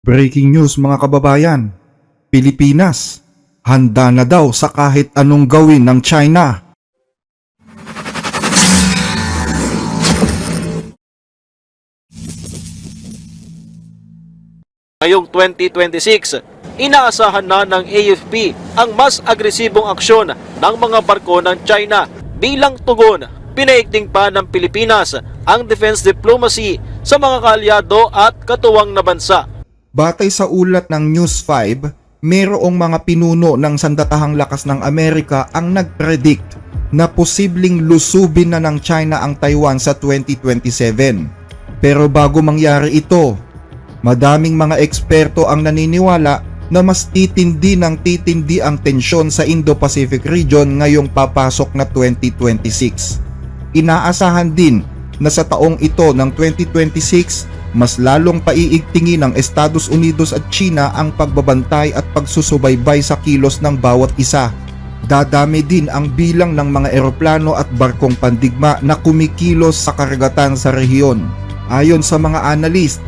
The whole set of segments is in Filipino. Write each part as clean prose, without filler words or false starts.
Breaking news mga kababayan, Pilipinas, handa na daw sa kahit anong gawin ng China. Ngayong 2026, inaasahan na ng AFP ang mas agresibong aksyon ng mga barko ng China. Bilang tugon, pinaigting pa ng Pilipinas ang defense diplomacy sa mga kaalyado at katuwang na bansa. Batay sa ulat ng News 5, mayroong mga pinuno ng sandatahang lakas ng Amerika ang nagpredict na posibleng lusubin na ng China ang Taiwan sa 2027. Pero bago mangyari ito, madaming mga eksperto ang naniniwala na mas titindi ang tensyon sa Indo-Pacific region ngayong papasok na 2026. Inaasahan din na sa taong ito ng 2026, mas lalong paiigtingin ng Estados Unidos at China ang pagbabantay at pagsusubaybay sa kilos ng bawat isa. Dadami din ang bilang ng mga eroplano at barkong pandigma na kumikilos sa karagatan sa rehiyon. Ayon sa mga analyst,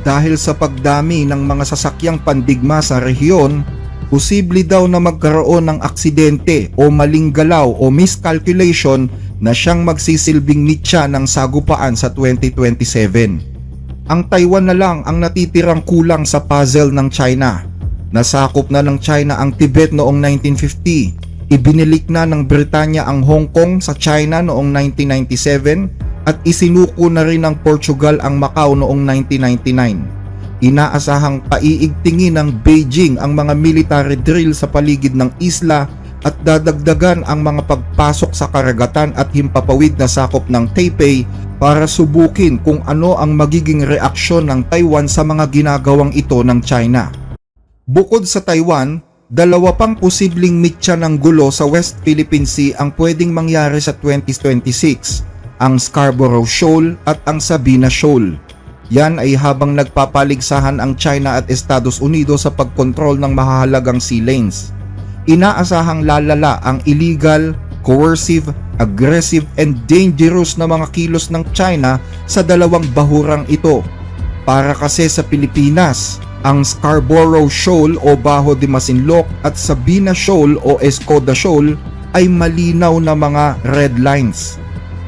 dahil sa pagdami ng mga sasakyang pandigma sa rehiyon, posible daw na magkaroon ng aksidente o maling galaw o miscalculation na siyang magsisilbing mitya ng sagupaan sa 2027. Ang Taiwan na lang ang natitirang kulang sa puzzle ng China. Nasakop na ng China ang Tibet noong 1950, ibinilik na ng Britanya ang Hong Kong sa China noong 1997 at isinuko na rin ng Portugal ang Macau noong 1999. Inaasahang paiigtingin ng Beijing ang mga military drill sa paligid ng isla at dadagdagan ang mga pagpasok sa karagatan at himpapawid na sakop ng Taipei para subukin kung ano ang magiging reaksyon ng Taiwan sa mga ginagawang ito ng China. Bukod sa Taiwan, dalawa pang posibleng mitya ng gulo sa West Philippine Sea ang pwedeng mangyari sa 2026, ang Scarborough Shoal at ang Sabina Shoal. Yan ay habang nagpapaligsahan ang China at Estados Unidos sa pagkontrol ng mahahalagang sea lanes. Inaasahang lalala ang illegal, coercive, aggressive and dangerous na mga kilos ng China sa dalawang bahurang ito. Para kasi sa Pilipinas, ang Scarborough Shoal o Bajo de Masinloc at Sabina Shoal o Escoda Shoal ay malinaw na mga red lines.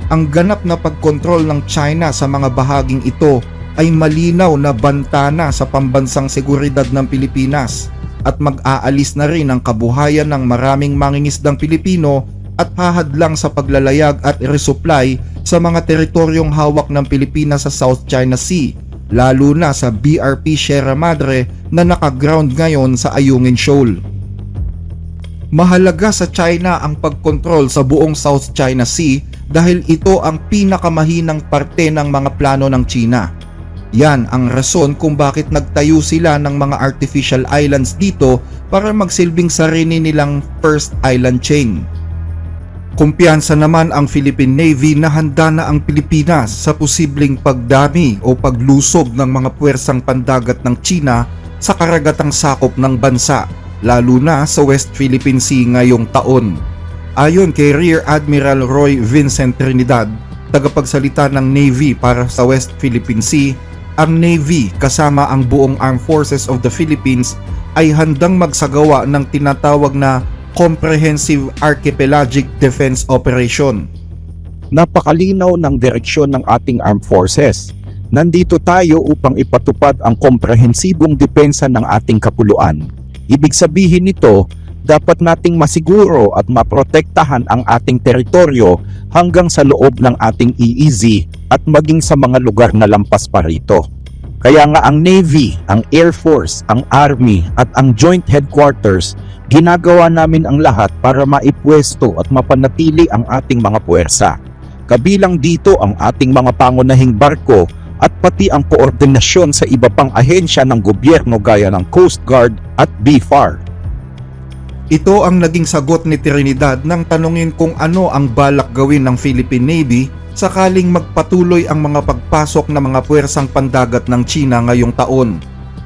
Ang ganap na pagkontrol ng China sa mga bahaging ito ay malinaw na bantana sa pambansang seguridad ng Pilipinas at mag-aalis na rin ang kabuhayan ng maraming mangingisdang Pilipino at hahadlang sa paglalayag at resupply sa mga teritoryong hawak ng Pilipinas sa South China Sea, lalo na sa BRP Sierra Madre na nakaground ngayon sa Ayungin Shoal. Mahalaga sa China ang pagkontrol sa buong South China Sea dahil ito ang pinakamahinang parte ng mga plano ng China. Yan ang rason kung bakit nagtayo sila ng mga artificial islands dito para magsilbing sarili nilang first island chain. Kumpiyansa naman ang Philippine Navy na handa na ang Pilipinas sa posibleng pagdami o paglusob ng mga puwersang pandagat ng China sa karagatang sakop ng bansa, lalo na sa West Philippine Sea ngayong taon. Ayon kay Rear Admiral Roy Vincent Trinidad, tagapagsalita ng Navy para sa West Philippine Sea, ang Navy kasama ang buong Armed Forces of the Philippines ay handang magsagawa ng tinatawag na Comprehensive Archipelagic Defense Operation. Napakalinaw ng direksyon ng ating armed forces. Nandito tayo upang ipatupad ang komprehensibong depensa ng ating kapuluan. Ibig sabihin nito, dapat nating masiguro at maprotektahan ang ating teritoryo hanggang sa loob ng ating EEZ at maging sa mga lugar na lampas pa rito. Kaya nga ang Navy, ang Air Force, ang Army at ang Joint Headquarters, ginagawa namin ang lahat para maipwesto at mapanatili ang ating mga puwersa. Kabilang dito ang ating mga pangunahing barko at pati ang koordinasyon sa iba pang ahensya ng gobyerno gaya ng Coast Guard at BFAR. Ito ang naging sagot ni Trinidad nang tanungin kung ano ang balak gawin ng Philippine Navy sakaling magpatuloy ang mga pagpasok ng mga puwersang pandagat ng China ngayong taon.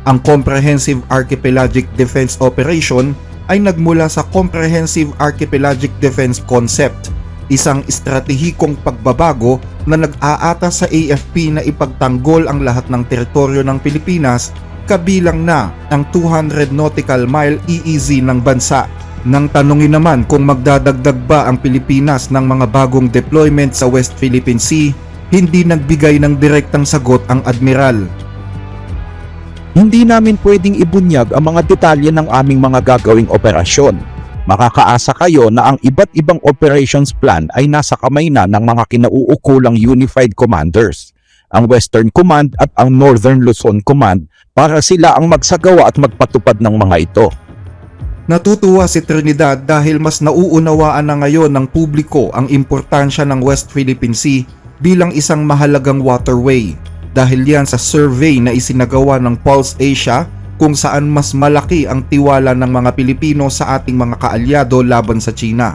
Ang Comprehensive Archipelagic Defense Operation ay nagmula sa Comprehensive Archipelagic Defense Concept, isang estratehikong pagbabago na nag-aata sa AFP na ipagtanggol ang lahat ng teritoryo ng Pilipinas kabilang na ang 200 nautical mile EEZ ng bansa. Nang tanungin naman kung magdadagdag ba ang Pilipinas ng mga bagong deployment sa West Philippine Sea, hindi nagbigay ng direktang sagot ang admiral. Hindi namin pwedeng ibunyag ang mga detalye ng aming mga gagawing operasyon. Makakaasa kayo na ang iba't ibang operations plan ay nasa kamay na ng mga kinauukulang Unified Commanders, ang Western Command at ang Northern Luzon Command, para sila ang magsagawa at magpatupad ng mga ito. Natutuwa si Trinidad dahil mas nauunawaan na ngayon ng publiko ang importansya ng West Philippine Sea bilang isang mahalagang waterway, dahil yan sa survey na isinagawa ng Pulse Asia kung saan mas malaki ang tiwala ng mga Pilipino sa ating mga kaalyado laban sa China.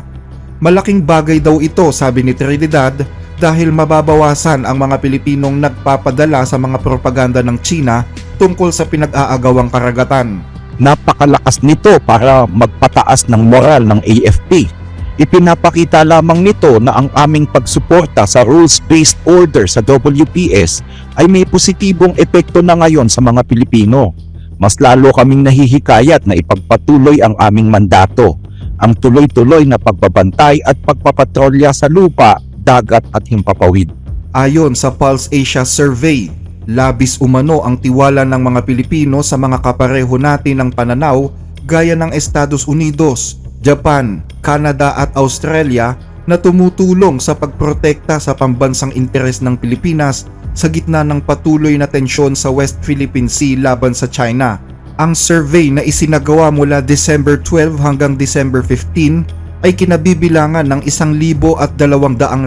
Malaking bagay daw ito, sabi ni Trinidad, dahil mababawasan ang mga Pilipinong nagpapadala sa mga propaganda ng China tungkol sa pinag-aagawang karagatan. Napakalakas nito para magpataas ng moral ng AFP. Ipinapakita lamang nito na ang aming pagsuporta sa rules-based order sa WPS ay may positibong epekto na ngayon sa mga Pilipino. Mas lalo kaming nahihikayat na ipagpatuloy ang aming mandato, ang tuloy-tuloy na pagbabantay at pagpapatrolya sa lupa, dagat at himpapawid. Ayon sa Pulse Asia Survey, labis umano ang tiwala ng mga Pilipino sa mga kapareho natin ng pananaw gaya ng Estados Unidos, Japan, Canada at Australia na tumutulong sa pagprotekta sa pambansang interes ng Pilipinas sa gitna ng patuloy na tensyon sa West Philippine Sea laban sa China. Ang survey na isinagawa mula December 12 hanggang December 15 ay kinabibilangan ng 1,200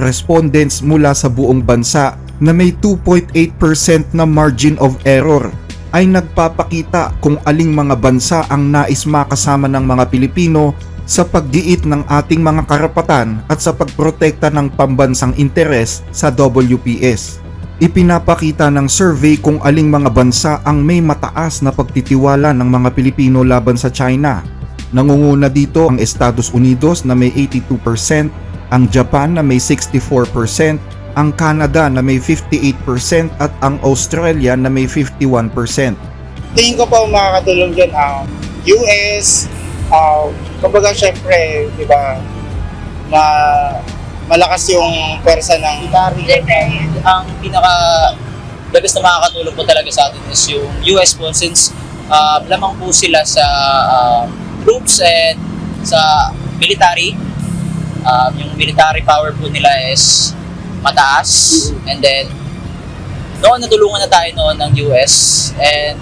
respondents mula sa buong bansa na may 2.8% na margin of error, ay nagpapakita kung aling mga bansa ang nais makasama ng mga Pilipino sa pagdiit ng ating mga karapatan at sa pagprotekta ng pambansang interes sa WPS. Ipinapakita ng survey kung aling mga bansa ang may mataas na pagtitiwala ng mga Pilipino laban sa China. Nangunguna dito ang Estados Unidos na may 82%, ang Japan na may 64%, ang Canada na may 58% at ang Australia na may 51%. Tingin ko pa makakatulong dyan ang US, kumbaga syempre, di ba, na malakas yung pwersa ng And ang pinaka the best na makakatulong po talaga sa atin is yung US po, since lamang po sila sa troops and sa military. Yung military power po nila is mataas, and then noon natulungan na tayo noon ng US, and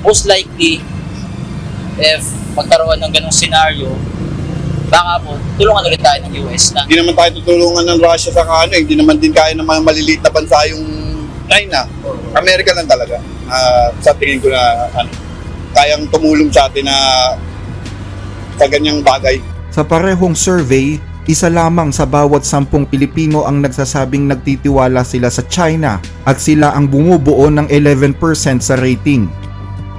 most likely if magkaroon ng ganong scenario, baka po tulungan ulit tayo ng US na Hindi naman tayo tutulungan ng Russia sa hindi naman din kaya ng mga maliliit na bansa yung China. Amerika lang talaga. Sa tingin ko na kayang tumulong sa atin na sa ganyang bagay. Sa parehong survey, isa lamang sa bawat 10 Pilipino ang nagsasabing nagtitiwala sila sa China at sila ang bumubuo ng 11% sa rating.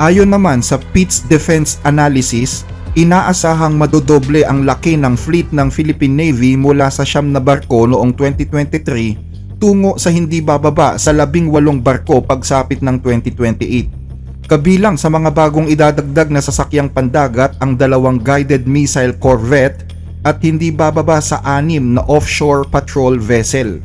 Ayon naman sa Peace Defense Analysis, inaasahang madodoble ang laki ng fleet ng Philippine Navy mula sa 9 na barko noong 2023 tungo sa hindi bababa sa 18 barko pagsapit ng 2028. Kabilang sa mga bagong idadagdag na sasakyang pandagat ang 2 guided missile corvette at hindi bababa sa 6 na offshore patrol vessel.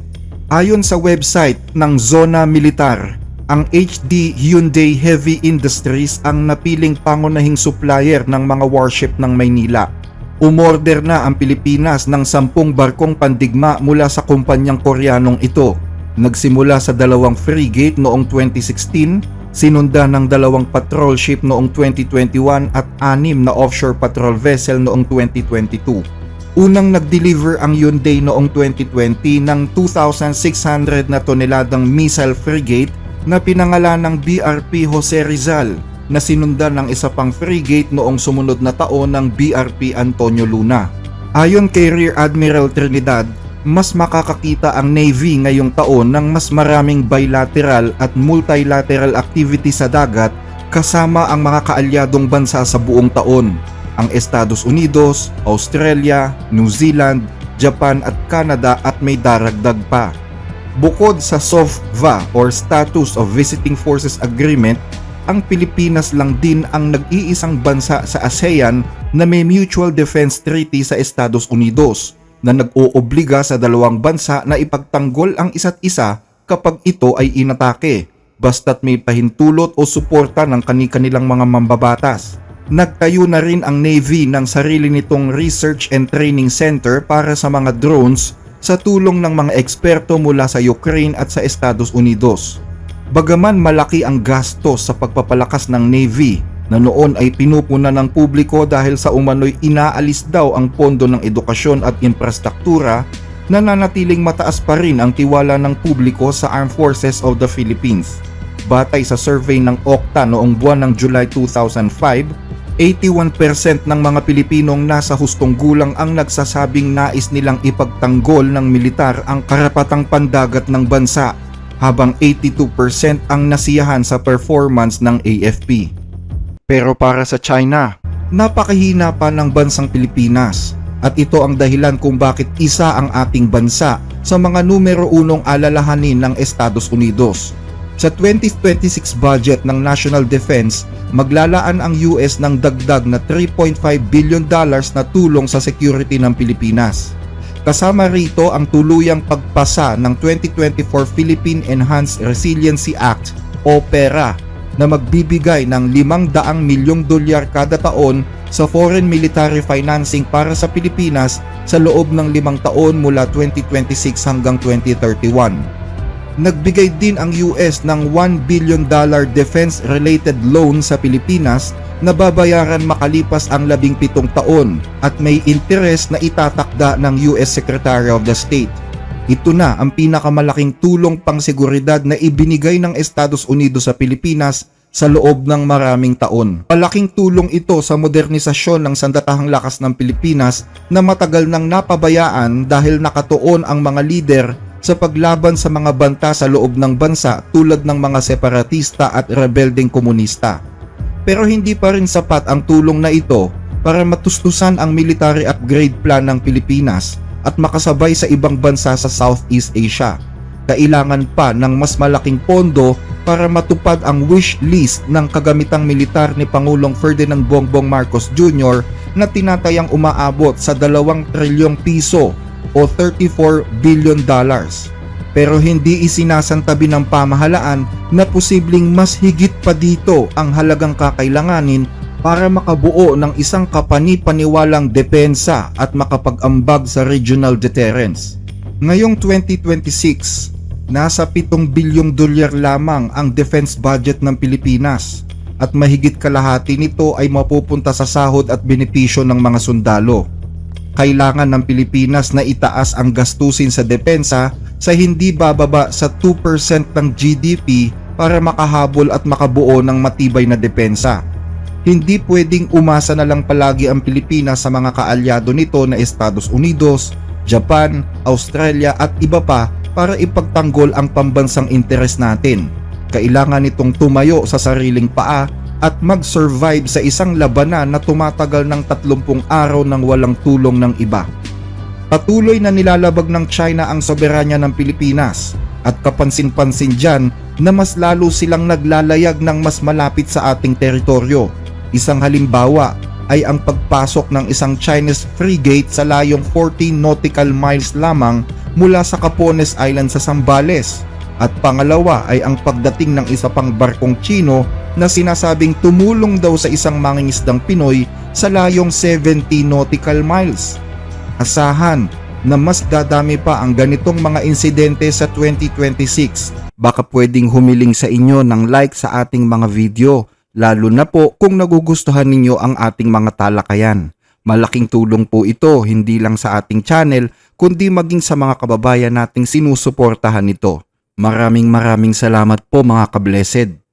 Ayon sa website ng Zona Militar, ang HD Hyundai Heavy Industries ang napiling pangunahing supplier ng mga warship ng Maynila. Umorder na ang Pilipinas ng 10 barkong pandigma mula sa kumpanyang Koreanong ito. Nagsimula sa 2 frigate noong 2016, sinundan ng 2 patrol ship noong 2021 at 6 na offshore patrol vessel noong 2022. Unang nag-deliver ang Hyundai noong 2020 ng 2,600 na toneladang missile frigate na pinangalan ng BRP Jose Rizal na sinundan ng isa pang frigate noong sumunod na taon ng BRP Antonio Luna. Ayon kay Rear Admiral Trinidad, mas makakakita ang Navy ngayong taon ng mas maraming bilateral at multilateral activity sa dagat kasama ang mga kaalyadong bansa sa buong taon, ang Estados Unidos, Australia, New Zealand, Japan at Canada, at may daragdag pa. Bukod sa SOFVA or Status of Visiting Forces Agreement, ang Pilipinas lang din ang nag-iisang bansa sa ASEAN na may Mutual Defense Treaty sa Estados Unidos na nag-oobliga sa dalawang bansa na ipagtanggol ang isa't isa kapag ito ay inatake, basta't may pahintulot o suporta ng kani-kanilang mga mambabatas. Nagtayo na rin ang Navy ng sarili nitong Research and Training Center para sa mga drones sa tulong ng mga eksperto mula sa Ukraine at sa Estados Unidos. Bagaman malaki ang gastos sa pagpapalakas ng Navy na noon ay pinupuna ng publiko dahil sa umano'y inaalis daw ang pondo ng edukasyon at infrastruktura, nananatiling mataas pa rin ang tiwala ng publiko sa Armed Forces of the Philippines. Batay sa survey ng Okta noong buwan ng July 2005, 81% ng mga Pilipinong nasa hustong gulang ang nagsasabing nais nilang ipagtanggol ng militar ang karapatang pandagat ng bansa, habang 82% ang nasiyahan sa performance ng AFP. Pero para sa China, napakahina pa ng bansang Pilipinas at ito ang dahilan kung bakit isa ang ating bansa sa mga numero 1 alalahanin ng Estados Unidos. Sa 2026 budget ng National Defense, maglalaan ang US ng dagdag na $3.5 billion na tulong sa security ng Pilipinas. Kasama rito ang tuluyang pagpasa ng 2024 Philippine Enhanced Resiliency Act o PERA na magbibigay ng $500 milyong kada taon sa foreign military financing para sa Pilipinas sa loob ng 5 taon mula 2026 hanggang 2031. Nagbigay din ang US ng $1 billion defense-related loan sa Pilipinas na babayaran makalipas ang 17 taon at may interes na itatakda ng US Secretary of the State. Ito na ang pinakamalaking tulong pangseguridad na ibinigay ng Estados Unidos sa Pilipinas sa loob ng maraming taon. Malaking tulong ito sa modernisasyon ng sandatahang lakas ng Pilipinas na matagal nang napabayaan dahil nakatuon ang mga lider sa paglaban sa mga banta sa loob ng bansa tulad ng mga separatista at rebeldeng komunista. Pero hindi pa rin sapat ang tulong na ito para matustusan ang military upgrade plan ng Pilipinas at makasabay sa ibang bansa sa Southeast Asia. Kailangan pa ng mas malaking pondo para matupad ang wish list ng kagamitang militar ni Pangulong Ferdinand Bongbong Marcos Jr. na tinatayang umaabot sa 2 trilyong piso o $34 billion. Pero hindi isinasantabi ng pamahalaan na posibleng mas higit pa dito ang halagang kakailanganin para makabuo ng isang kapani-paniwalang depensa at makapag-ambag sa regional deterrence. Ngayong 2026, nasa $7 bilyong lamang ang defense budget ng Pilipinas at mahigit kalahati nito ay mapupunta sa sahod at benepisyo ng mga sundalo. Kailangan ng Pilipinas na itaas ang gastusin sa depensa sa hindi bababa sa 2% ng GDP para makahabol at makabuo ng matibay na depensa. Hindi pwedeng umasa na lang palagi ang Pilipinas sa mga kaalyado nito na Estados Unidos, Japan, Australia at iba pa para ipagtanggol ang pambansang interes natin. Kailangan nitong tumayo sa sariling paa at mag-survive sa isang labanan na tumatagal ng 30 araw nang walang tulong ng iba. Patuloy na nilalabag ng China ang soberanya ng Pilipinas at kapansin-pansin dyan na mas lalo silang naglalayag ng mas malapit sa ating teritoryo. Isang halimbawa ay ang pagpasok ng isang Chinese frigate sa layong 14 nautical miles lamang mula sa Capones Island sa Zambales. At pangalawa ay ang pagdating ng isa pang barkong Chino na sinasabing tumulong daw sa isang mangingisdang Pinoy sa layong 70 nautical miles. Asahan na mas dadami pa ang ganitong mga insidente sa 2026. Baka pwedeng humiling sa inyo ng like sa ating mga video, lalo na po kung nagugustuhan ninyo ang ating mga talakayan. Malaking tulong po ito hindi lang sa ating channel kundi maging sa mga kababayan nating sinusuportahan nito. Maraming salamat po mga ka-blessed.